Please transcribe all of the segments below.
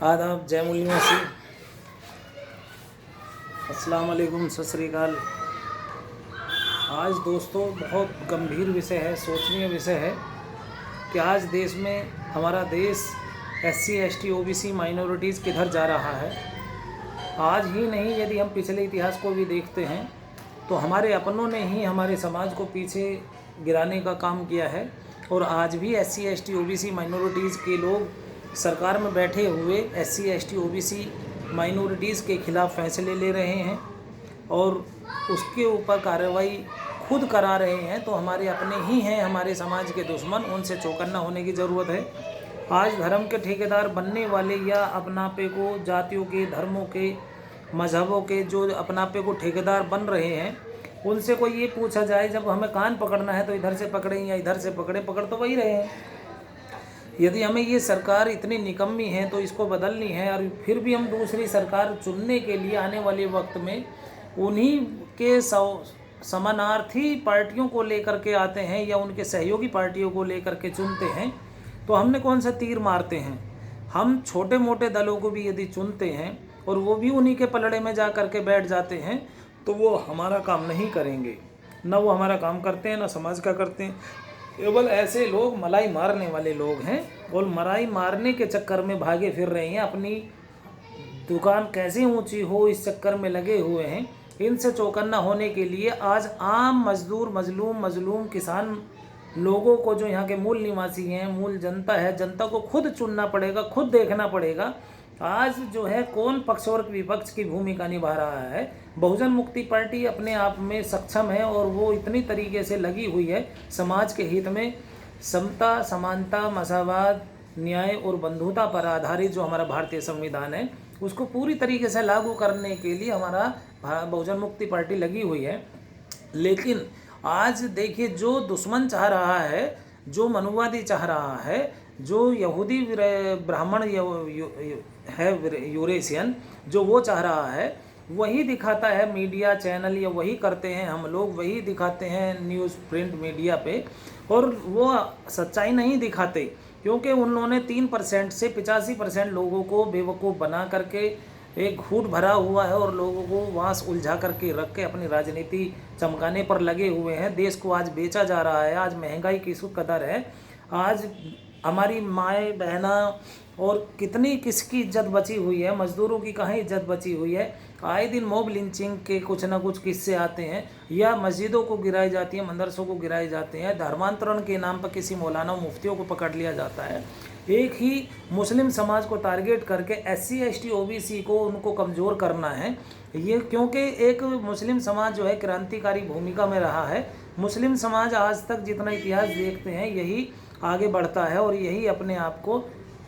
आदाब, जय मूल्यवासी, अस्सलाम वालेकुम, सत श्री अकाल। आज दोस्तों बहुत गंभीर विषय है, सोचनीय विषय है कि आज देश में हमारा देश SC ST OBC माइनॉरिटीज़ किधर जा रहा है। आज ही नहीं, यदि हम पिछले इतिहास को भी देखते हैं तो हमारे अपनों ने ही हमारे समाज को पीछे गिराने का काम किया है। और आज भी SC ST OBC माइनॉरिटीज़ के लोग सरकार में बैठे हुए SC ST OBC माइनॉरिटीज़ के ख़िलाफ़ फैसले ले रहे हैं और उसके ऊपर कार्रवाई खुद करा रहे हैं। तो हमारे अपने ही हैं, हमारे समाज के दुश्मन, उनसे चौकन्ना होने की ज़रूरत है। आज धर्म के ठेकेदार बनने वाले या अपनापे को जातियों के, धर्मों के, मजहबों के जो अपनापे को ठेकेदार बन रहे हैं, उनसे कोई ये पूछा जाए जब हमें कान पकड़ना है तो इधर से पकड़ें या इधर से पकड़ तो वही रहे हैं। यदि हमें ये सरकार इतनी निकम्मी है तो इसको बदलनी है और फिर भी हम दूसरी सरकार चुनने के लिए आने वाले वक्त में उन्हीं के समानार्थी पार्टियों को लेकर के आते हैं या उनके सहयोगी पार्टियों को लेकर के चुनते हैं, तो हमने कौन सा तीर मारते हैं। हम छोटे मोटे दलों को भी यदि चुनते हैं और वो भी उन्हीं के पलड़े में जा कर के बैठ जाते हैं तो वो हमारा काम नहीं करेंगे, न वो हमारा काम करते हैं, न समाज का करते हैं। केवल ऐसे लोग मलाई मारने वाले लोग हैं और मलाई मारने के चक्कर में भागे फिर रहे हैं, अपनी दुकान कैसे ऊंची हो इस चक्कर में लगे हुए हैं। इनसे चौकन्ना होने के लिए आज आम मजदूर, मजलूम किसान लोगों को, जो यहाँ के मूल निवासी हैं, मूल जनता है, जनता को खुद चुनना पड़ेगा, खुद देखना पड़ेगा आज जो है कौन पक्ष और विपक्ष की भूमिका निभा रहा है। बहुजन मुक्ति पार्टी अपने आप में सक्षम है और वो इतनी तरीके से लगी हुई है समाज के हित में समता, समानता, मसावाद, न्याय और बंधुता पर आधारित जो हमारा भारतीय संविधान है उसको पूरी तरीके से लागू करने के लिए हमारा बहुजन मुक्ति पार्टी लगी हुई है। लेकिन आज देखिए, जो दुश्मन चाह रहा है, जो मनुवादी चाह रहा है, जो यहूदी ब्राह्मण है यूरेशियन, जो वो चाह रहा है वही दिखाता है मीडिया चैनल, या वही करते हैं हम लोग, वही दिखाते हैं न्यूज़ प्रिंट मीडिया पे, और वो सच्चाई नहीं दिखाते क्योंकि उन्होंने 3% से 85% लोगों को बेवकूफ़ बना करके एक घूट भरा हुआ है और लोगों को वहाँ उलझा करके रख के अपनी राजनीति चमकाने पर लगे हुए हैं। देश को आज बेचा जा रहा है। आज महंगाई किस कदर है, आज हमारी माए बहना और कितनी किसकी इज्जत बची हुई है, मज़दूरों की कहाँ इज्जत बची हुई है। आए दिन मॉब लिंचिंग के कुछ ना कुछ किस्से आते हैं, या मस्जिदों को गिराई जाती है, मदरसों को गिराए जाते हैं, धर्मांतरण के नाम पर किसी मौलाना मुफ्तियों को पकड़ लिया जाता है। एक ही मुस्लिम समाज को टारगेट करके SC ST OBC को उनको कमज़ोर करना है ये, क्योंकि एक मुस्लिम समाज जो है क्रांतिकारी भूमिका में रहा है। मुस्लिम समाज आज तक जितना इतिहास देखते हैं यही आगे बढ़ता है और यही अपने आप को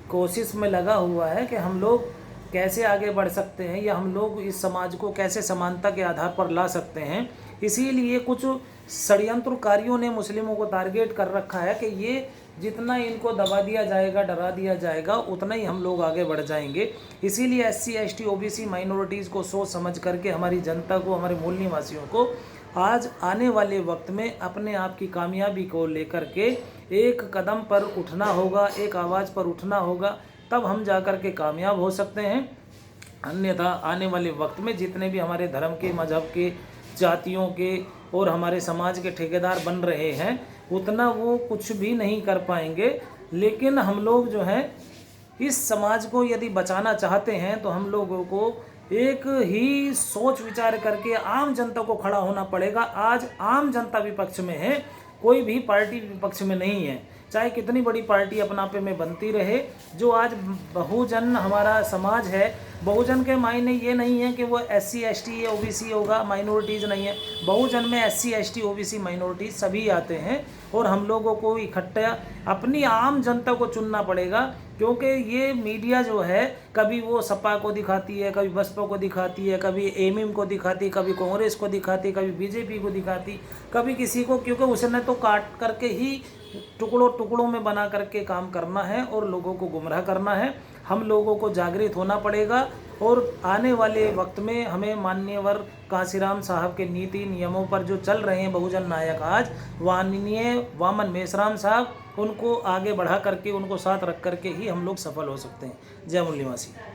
कोशिश में लगा हुआ है कि हम लोग कैसे आगे बढ़ सकते हैं या हम लोग इस समाज को कैसे समानता के आधार पर ला सकते हैं। इसीलिए कुछ षड्यंत्रकारियों ने मुस्लिमों को टारगेट कर रखा है कि ये जितना इनको दबा दिया जाएगा, डरा दिया जाएगा, उतना ही हम लोग आगे बढ़ जाएंगे। इसीलिए SC ST OBC माइनॉरिटीज़ को सोच समझ करके हमारी जनता को, हमारे मूल निवासियों को आज आने वाले वक्त में अपने आप की कामयाबी को लेकर के एक कदम पर उठना होगा, एक आवाज़ पर उठना होगा, तब हम जाकर के कामयाब हो सकते हैं। अन्यथा आने वाले वक्त में जितने भी हमारे धर्म के, मजहब के, जातियों के और हमारे समाज के ठेकेदार बन रहे हैं उतना वो कुछ भी नहीं कर पाएंगे। लेकिन हम लोग जो हैं इस समाज को यदि बचाना चाहते हैं तो हम लोगों को एक ही सोच विचार करके आम जनता को खड़ा होना पड़ेगा। आज आम जनता विपक्ष में है, कोई भी पार्टी विपक्ष में नहीं है, चाहे कितनी बड़ी पार्टी अपनापे में बनती रहे। जो आज बहुजन हमारा समाज है, बहुजन के मायने ये नहीं है कि वो SC ST OBC होगा, माइनॉरिटीज़ नहीं है। बहुजन में SC ST OBC माइनॉरिटीज़ सभी आते हैं और हम लोगों को इकट्ठा अपनी आम जनता को चुनना पड़ेगा। क्योंकि ये मीडिया जो है कभी वो सपा को दिखाती है, कभी बसपा को दिखाती है, कभी एमएम को दिखाती, कभी कांग्रेस को दिखाती, कभी बीजेपी को दिखाती, कभी किसी को, क्योंकि उसने तो काट करके ही टुकड़ों टुकड़ों में बना करके काम करना है और लोगों को गुमराह करना है। हम लोगों को जागृत होना पड़ेगा और आने वाले वक्त में हमें माननीयवर कांशीराम साहब के नीति नियमों पर जो चल रहे हैं बहुजन नायक आज, माननीय वामन मेश्राम साहब, उनको आगे बढ़ा करके उनको साथ रख करके ही हम लोग सफल हो सकते हैं। जय मूल निवासी।